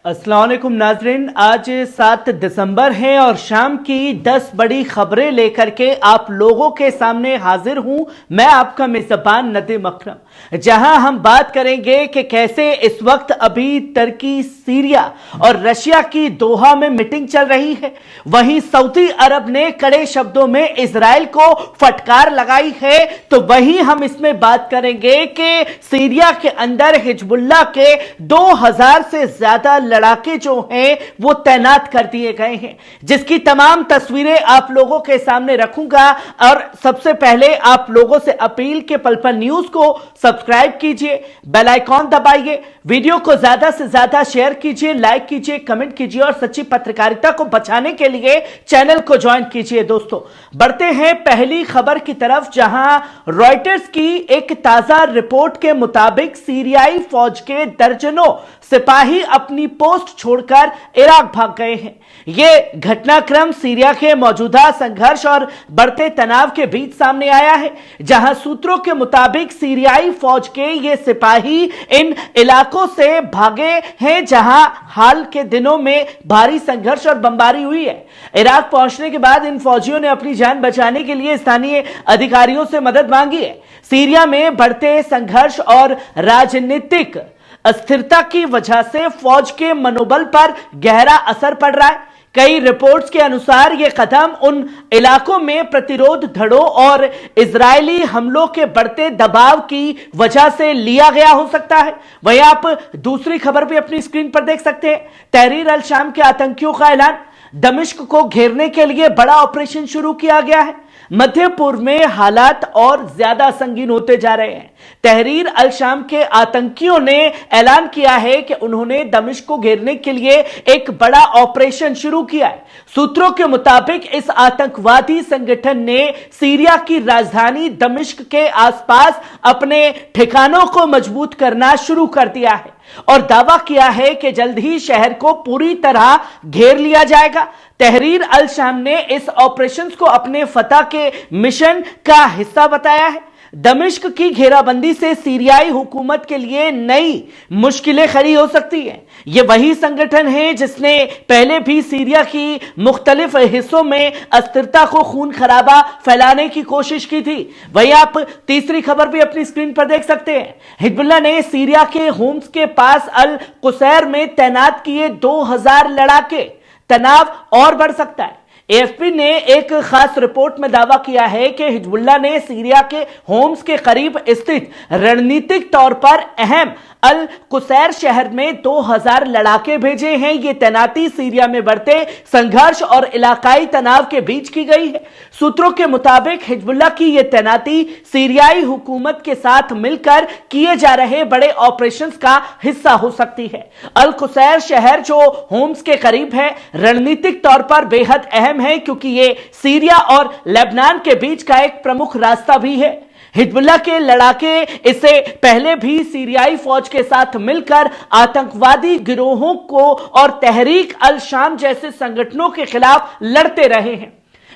अस्सलाम वालेकुम नाजरीन, आज 7 दिसंबर है और शाम की 10 बड़ी खबरें लेकर के आप लोगों के सामने हाजिर हूं। मैं आपका मेजबान नदीम अकरम, जहां हम बात करेंगे कि कैसे इस वक्त अभी तुर्की, सीरिया और रशिया की दोहा में मीटिंग चल रही है। वहीं सऊदी अरब ने कड़े शब्दों में इजराइल को फटकार लगाई है। तो वहीं हम इसमें बात करेंगे कि सीरिया के अंदर हिजबुल्लाह के 2000 से ज्यादा लड़ाके जो हैं वो तैनात कर दिए गए हैं, जिसकी तमाम तस्वीरें आप लोगों के सामने रखूंगा। और सबसे पहले आप लोगों से अपील के पल पल न्यूज को सब्सक्राइब कीजिए, बेल आइकॉन दबाइए, वीडियो को ज्यादा से ज्यादा शेयर कीजिए, लाइक कीजिए, कमेंट कीजिए और सच्ची पत्रकारिता को बचाने के लिए चैनल को ज्वाइन कीजिए। दोस्तों, बढ़ते हैं पहली खबर की तरफ, जहां रॉयटर्स की एक ताजा रिपोर्ट के मुताबिक सीरियाई फौज के दर्जनों सिपाही अपनी पोस्ट छोड़कर इराक भाग गए हैं। यह घटनाक्रम सीरिया के मौजूदा संघर्ष और बढ़ते तनाव के बीच सामने आया है, जहां सूत्रों के मुताबिक सीरियाई फौज के ये सिपाही इन इलाकों से भागे हैं जहां हाल के दिनों में भारी संघर्ष और बमबारी हुई है। इराक पहुंचने के बाद इन फौजियों ने अपनी जान बचाने के लिए स्थानीय अधिकारियों से मदद मांगी है। सीरिया में बढ़ते संघर्ष और राजनीतिक अस्थिरता की वजह से फौज के मनोबल पर गहरा असर पड़ रहा है। कई रिपोर्ट्स के अनुसार यह कदम उन इलाकों में प्रतिरोध धड़ों और इजरायली हमलों के बढ़ते दबाव की वजह से लिया गया हो सकता है। वहीं आप दूसरी खबर भी अपनी स्क्रीन पर देख सकते हैं। तहरीर अल शाम के आतंकियों का ऐलान, दमिश्क को घेरने के लिए बड़ा ऑपरेशन शुरू किया गया है। मध्य पूर्व में हालात और ज्यादा संगीन होते जा रहे हैं। तहरीर अल शाम के आतंकियों ने ऐलान किया है कि उन्होंने दमिश्क को घेरने के लिए एक बड़ा ऑपरेशन शुरू किया है। सूत्रों के मुताबिक इस आतंकवादी संगठन ने सीरिया की राजधानी दमिश्क के आसपास अपने ठिकानों को मजबूत करना शुरू कर दिया है और दावा किया है कि जल्द ही शहर को पूरी तरह घेर लिया जाएगा। तहरीर अल शाम ने इस ऑपरेशन को अपने फतह के मिशन का हिस्सा बताया है। दमिश्क की घेराबंदी से सीरियाई हुकूमत के लिए नई मुश्किलें खड़ी हो सकती हैं। यह वही संगठन है जिसने पहले भी सीरिया की मुख्तलिफ हिस्सों में अस्थिरता को खून खराबा फैलाने की कोशिश की थी। वहीं आप तीसरी खबर भी अपनी स्क्रीन पर देख सकते हैं। हिजबुल्लाह ने सीरिया के होम्स के पास अल कुसैर में तैनात किए 2000 लड़ाके। तनाव और बढ़ सकता है। एएफपी ने एक खास रिपोर्ट में दावा किया है कि हिजबुल्लाह ने सीरिया के होम्स के करीब स्थित रणनीतिक तौर पर अहम अल कुसैर शहर में 2000 लड़ाके भेजे हैं। ये तैनाती सीरिया में बढ़ते संघर्ष और इलाकाई तनाव के बीच की गई है। सूत्रों के मुताबिक हिजबुल्लाह की यह तैनाती सीरियाई हुकूमत के साथ मिलकर किए जा रहे बड़े ऑपरेशंस का हिस्सा हो सकती है। अल कुसैर शहर जो होम्स के करीब है, रणनीतिक तौर पर बेहद अहम है क्योंकि ये सीरिया और लेबनान के बीच का एक प्रमुख रास्ता भी है। हिजबुल्लाह के लड़ाके इससे पहले भी सीरियाई फौज के साथ मिलकर आतंकवादी गिरोहों को और तहरीक अल शाम जैसे संगठनों के खिलाफ लड़ते रहे हैं।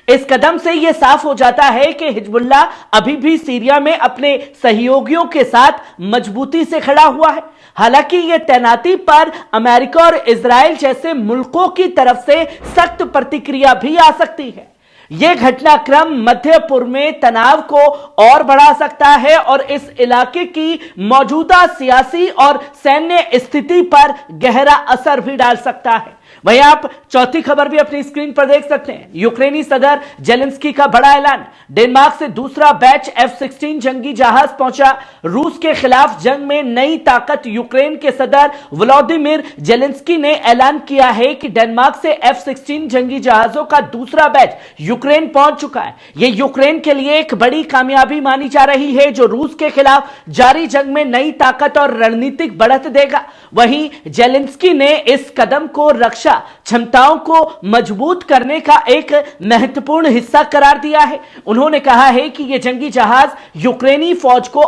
इस कदम से यह साफ हो जाता है कि हिजबुल्लाह अभी भी सीरिया में अपने सहयोगियों के साथ मजबूती से खड़ा हुआ है। हालांकि यह तैनाती पर अमेरिका और इजराइल जैसे मुल्कों की तरफ से सख्त प्रतिक्रिया भी आ सकती है। यह घटनाक्रम मध्य पूर्व में तनाव को और बढ़ा सकता है और इस इलाके की मौजूदा सियासी और सैन्य स्थिति पर गहरा असर भी डाल सकता है। वहीं आप चौथी खबर भी अपनी स्क्रीन पर देख सकते हैं। यूक्रेनी सदर जेलेंस्की का बड़ा ऐलान, डेनमार्क से दूसरा बैच F-16 जंगी जहाज पहुंचा। रूस के खिलाफ जंग में नई ताकत। यूक्रेन के सदर व्लादिमीर जेलेंस्की ने ऐलान किया है कि डेनमार्क से F-16 जंगी जहाजों का दूसरा बैच यूक्रेन पहुंच चुका है। यह यूक्रेन के लिए एक बड़ी कामयाबी मानी जा रही है जो रूस के खिलाफ जारी जंग में नई ताकत और रणनीतिक बढ़त देगा। वहीं जेलेंस्की ने इस कदम को रक्षा क्षमताओं को मजबूत करने का एक महत्वपूर्ण हिस्सा करार दिया है। उन्होंने कहा है कि यह जंगी जहाज यूक्रेनी फौज को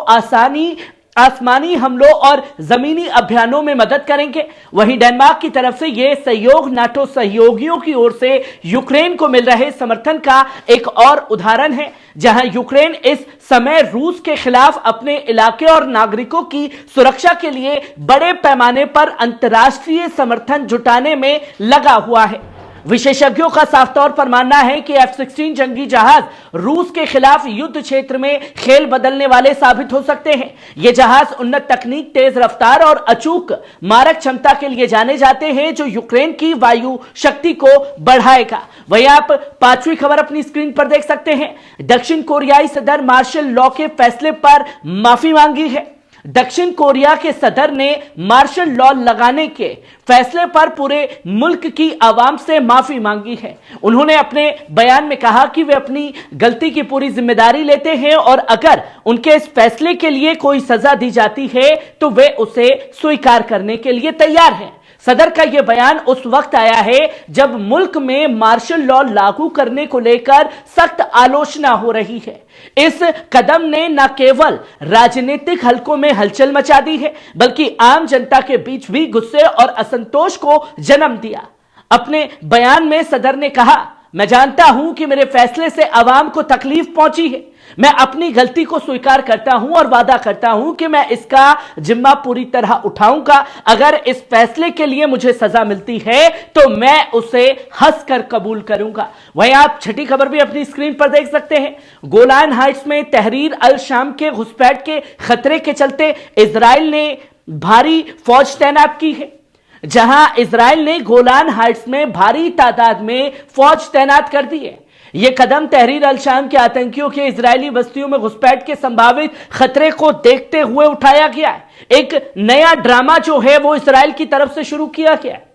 आसमानी हमलों और जमीनी अभियानों में मदद करेंगे। वहीं डेनमार्क की तरफ से यह सहयोग नाटो सहयोगियों की ओर से यूक्रेन को मिल रहे समर्थन का एक और उदाहरण है। जहां यूक्रेन इस समय रूस के खिलाफ अपने इलाके और नागरिकों की सुरक्षा के लिए बड़े पैमाने पर अंतर्राष्ट्रीय समर्थन जुटाने में लगा हुआ है। विशेषज्ञों का साफ तौर पर मानना है कि F-16 जंगी जहाज रूस के खिलाफ युद्ध क्षेत्र में खेल बदलने वाले साबित हो सकते हैं। ये जहाज उन्नत तकनीक, तेज रफ्तार और अचूक मारक क्षमता के लिए जाने जाते हैं, जो यूक्रेन की वायु शक्ति को बढ़ाएगा। वहीं आप पांचवी खबर अपनी स्क्रीन पर देख सकते हैं। दक्षिण कोरियाई सदर मार्शल लॉ के फैसले पर माफी मांगी है। दक्षिण कोरिया के सदर ने मार्शल लॉ लगाने के फैसले पर पूरे मुल्क की आवाम से माफी मांगी है। उन्होंने अपने बयान में कहा कि वे अपनी गलती की पूरी जिम्मेदारी लेते हैं और अगर उनके इस फैसले के लिए कोई सजा दी जाती है तो वे उसे स्वीकार करने के लिए तैयार हैं। सदर का यह बयान उस वक्त आया है जब मुल्क में मार्शल लॉ लागू करने को लेकर सख्त आलोचना हो रही है। इस कदम ने न केवल राजनीतिक हलकों में हलचल मचा दी है, बल्कि आम जनता के बीच भी गुस्से और असंतोष को जन्म दिया। अपने बयान में सदर ने कहा, मैं जानता हूं कि मेरे फैसले से आवाम को तकलीफ पहुंची है। मैं अपनी गलती को स्वीकार करता हूं और वादा करता हूं कि मैं इसका जिम्मा पूरी तरह उठाऊंगा। अगर इस फैसले के लिए मुझे सजा मिलती है तो मैं उसे हंसकर कबूल करूंगा। वहीं आप छठी खबर भी अपनी स्क्रीन पर देख सकते हैं। गोलान हाइट्स में तहरीर अल शाम के घुसपैठ के खतरे के चलते इजराइल ने भारी फौज तैनात की है। जहां इजराइल ने गोलान हाइट्स में भारी तादाद में फौज तैनात कर दी है। यह कदम तहरीर अल शाम के आतंकियों के इजरायली बस्तियों में घुसपैठ के संभावित खतरे को देखते हुए उठाया गया है। एक नया ड्रामा जो है वो इजराइल की तरफ से शुरू किया गया है,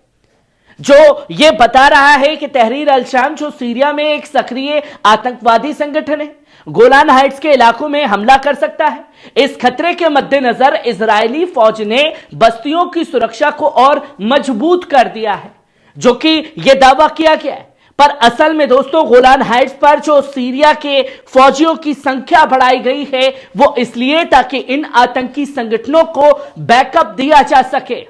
जो ये बता रहा है कि तहरीर अल शाम जो सीरिया में एक सक्रिय आतंकवादी संगठन है, गोलान हाइट्स के इलाकों में हमला कर सकता है। इस खतरे के मद्देनजर इजरायली फौज ने बस्तियों की सुरक्षा को और मजबूत कर दिया है, जो कि यह दावा किया गया है। पर असल में दोस्तों, गोलान हाइट्स पर जो सीरिया के फौजियों की संख्या बढ़ाई गई है वो इसलिए ताकि इन आतंकी संगठनों को बैकअप दिया जा सके,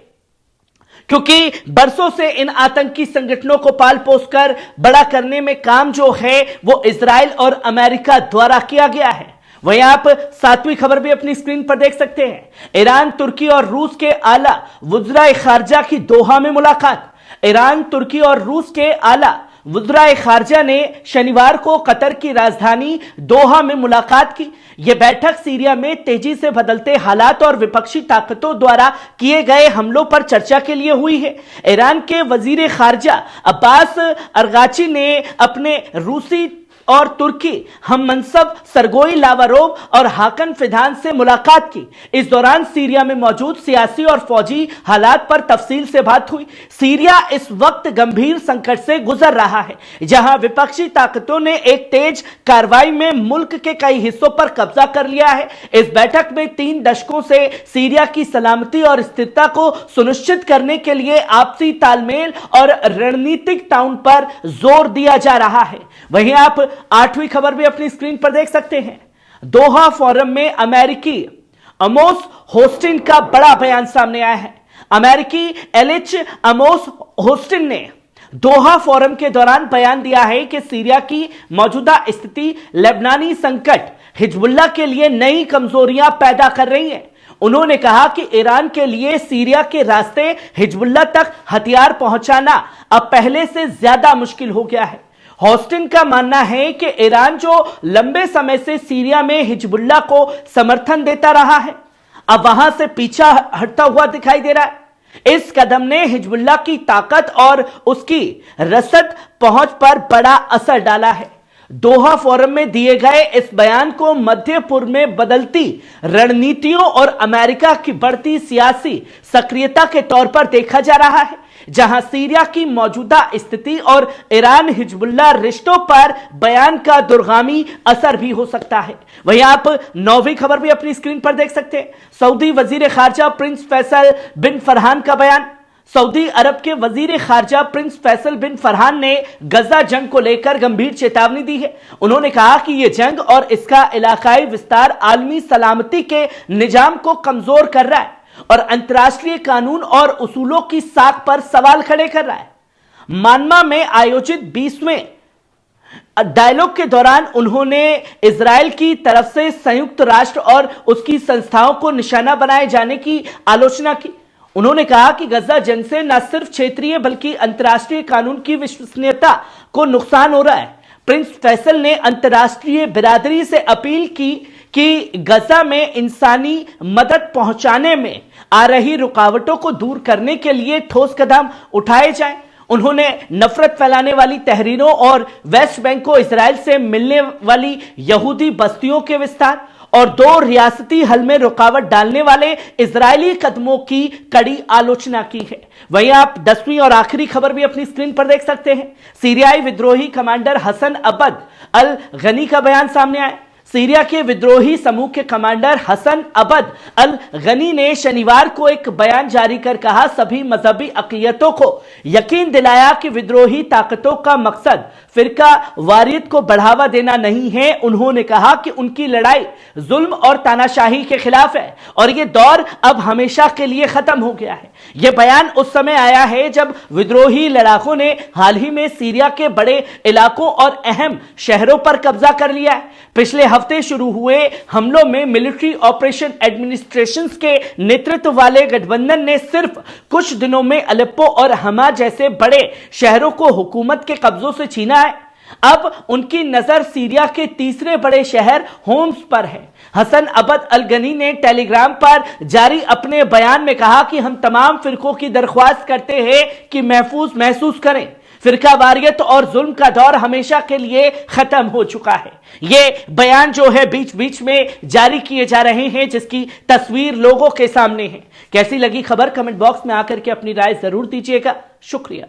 क्योंकि बरसों से इन आतंकी संगठनों को पाल पोस कर बड़ा करने में काम जो है वो इजराइल और अमेरिका द्वारा किया गया है। वहीं आप सातवीं खबर भी अपनी स्क्रीन पर देख सकते हैं। ईरान, तुर्की और रूस के आला वज़ीर खारजा की दोहा में मुलाकात। ईरान, तुर्की और रूस के आला वज़ीर खारजा ने शनिवार को कतर की राजधानी दोहा में मुलाकात की। यह बैठक सीरिया में तेजी से बदलते हालात और विपक्षी ताकतों द्वारा किए गए हमलों पर चर्चा के लिए हुई है। ईरान के वजीर खारजा अब्बास अरगाची ने अपने रूसी और तुर्की हम मनसब सरगोई लावारोव और हाकन फिदान से मुलाकात की। इस दौरान सीरिया में मौजूद सियासी और फौजी हालात पर तफसील से बात हुई। सीरिया इस वक्त गंभीर संकट से गुजर रहा है, जहां विपक्षी ताकतों ने एक तेज कार्रवाई में मुल्क के कई हिस्सों पर कब्जा कर लिया है। इस बैठक में 3 दशकों से सीरिया की सलामती और स्थिरता को सुनिश्चित करने के लिए आपसी तालमेल और रणनीतिक ताउन पर जोर दिया जा रहा है। वहीं आप आठवीं खबर भी अपनी स्क्रीन पर देख सकते हैं। दोहा फोरम में अमेरिकी अमोस होस्टिन का बड़ा बयान सामने आया है। अमेरिकी एलिच अमोस होस्टिन ने दोहा फोरम के दौरान बयान दिया है कि सीरिया की मौजूदा स्थिति लेबनानी संकट हिजबुल्लाह के लिए नई कमजोरियां पैदा कर रही है। उन्होंने कहा कि ईरान के लिए सीरिया के रास्ते हिजबुल्लाह तक हथियार पहुंचाना अब पहले से ज्यादा मुश्किल हो गया है। हॉस्टिन का मानना है कि ईरान जो लंबे समय से सीरिया में हिजबुल्लाह को समर्थन देता रहा है, अब वहां से पीछा हटता हुआ दिखाई दे रहा है। इस कदम ने हिजबुल्लाह की ताकत और उसकी रसद पहुंच पर बड़ा असर डाला है। दोहा फोरम में दिए गए इस बयान को मध्य पूर्व में बदलती रणनीतियों और अमेरिका की बढ़ती सियासी सक्रियता के तौर पर देखा जा रहा है, जहां सीरिया की मौजूदा स्थिति और ईरान हिजबुल्लाह रिश्तों पर बयान का दूरगामी असर भी हो सकता है। वहीं आप 9वीं खबर भी अपनी स्क्रीन पर देख सकते हैं। सऊदी वजीर खारजा प्रिंस फैसल बिन फरहान का बयान। सऊदी अरब के वजीर खारजा प्रिंस फैसल बिन फरहान ने गजा जंग को लेकर गंभीर चेतावनी दी है। उन्होंने कहा कि यह जंग और इसका इलाकाई विस्तार आलमी सलामती के निजाम को कमजोर कर रहा है और अंतर्राष्ट्रीय कानून और उसूलों की साख पर सवाल खड़े कर रहा है। म्यांमार में आयोजित 20वें डायलॉग के दौरान उन्होंने इजराइल की तरफ से संयुक्त राष्ट्र और उसकी संस्थाओं को निशाना बनाए जाने की आलोचना की। उन्होंने कहा कि गजा जंग से न सिर्फ क्षेत्रीय बल्कि अंतर्राष्ट्रीय कानून की विश्वसनीयता को नुकसान हो रहा है। प्रिंस फैसल ने अंतर्राष्ट्रीय बिरादरी से अपील की कि गजा में इंसानी मदद पहुंचाने में आ रही रुकावटों को दूर करने के लिए ठोस कदम उठाए जाएं। उन्होंने नफरत फैलाने वाली तहरीरों और वेस्ट बैंक को इजराइल से मिलने वाली यहूदी बस्तियों के विस्तार और दो रियासती हल में रुकावट डालने वाले इजरायली कदमों की कड़ी आलोचना की है। वहीं आप 10वीं और आखिरी खबर भी अपनी स्क्रीन पर देख सकते हैं। सीरियाई विद्रोही कमांडर हसन अबद अल गनी का बयान सामने आया। सीरिया के विद्रोही समूह के कमांडर हसन अबद अल गनी ने शनिवार को एक बयान जारी कर कहा, सभी मजहबी अक़लियतों को यकीन दिलाया कि विद्रोही ताकतों का मकसद फिरका वारियत को बढ़ावा देना नहीं है। उन्होंने कहा कि उनकी लड़ाई जुल्म और तानाशाही के खिलाफ है और यह दौर अब हमेशा के लिए खत्म हो गया है। यह बयान उस समय आया है जब विद्रोही लड़ाकों ने हाल ही में सीरिया के बड़े इलाकों और अहम शहरों पर कब्जा कर लिया है। पिछले हफ्ते शुरू हुए हमलों में मिलिट्री ऑपरेशन एडमिनिस्ट्रेशन के नेतृत्व वाले गठबंधन ने सिर्फ कुछ दिनों में अलेप्पो और हमा जैसे बड़े शहरों को हुकूमत के कब्जों से छीना है। अब उनकी नजर सीरिया के तीसरे बड़े शहर होम्स पर है। हसन अबद अल गनी ने टेलीग्राम पर जारी अपने बयान में कहा कि हम तमाम फिरकों की दरख्वास्त करते हैं कि महफूज महसूस करें। फिरका वारियत और जुल्म का दौर हमेशा के लिए खत्म हो चुका है। ये बयान जो है बीच बीच में जारी किए जा रहे हैं, जिसकी तस्वीर लोगों के सामने है। कैसी लगी खबर कमेंट बॉक्स में आकर के अपनी राय जरूर दीजिएगा। शुक्रिया।